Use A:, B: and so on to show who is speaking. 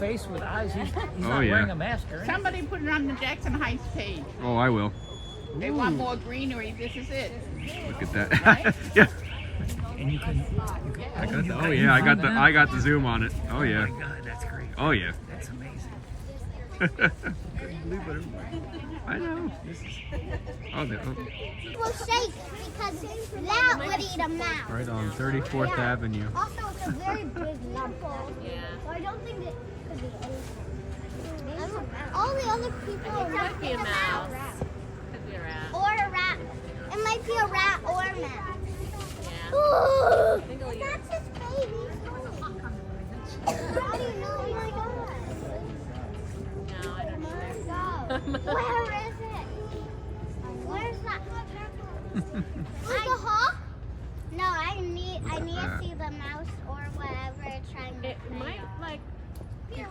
A: face with eyes. He's
B: Oh,
A: not
B: yeah.
A: wearing a mask or anything.
C: Somebody put it on the Jackson Heights page.
B: Oh, I will.
C: They want more greenery. This is it.
B: Look at that. Yeah.
A: And you can
B: I got the, oh yeah, I got the zoom on it. Oh
A: Oh
B: yeah.
A: my God, that's great.
B: Oh yeah.
A: That's amazing.
B: I know. Oh,
D: Will shake because that would eat a mouse.
B: right on 34th Avenue.
D: Also, it's a very big lump. Yeah. So I don't think it could be anything. All the other people are
E: might be a mouse.
D: Could be a rat. Or a rat. It might be a rat or a mouse.
E: Yeah.
D: Ooh,
E: think it'll eat
D: that's his baby. How do you know? Oh my God.
E: No, I don't know.
D: Where is it? Where's that? Where's the hawk? No, I need to see the mouse or whatever it's trying to
E: It
D: play
E: might
D: on.
E: like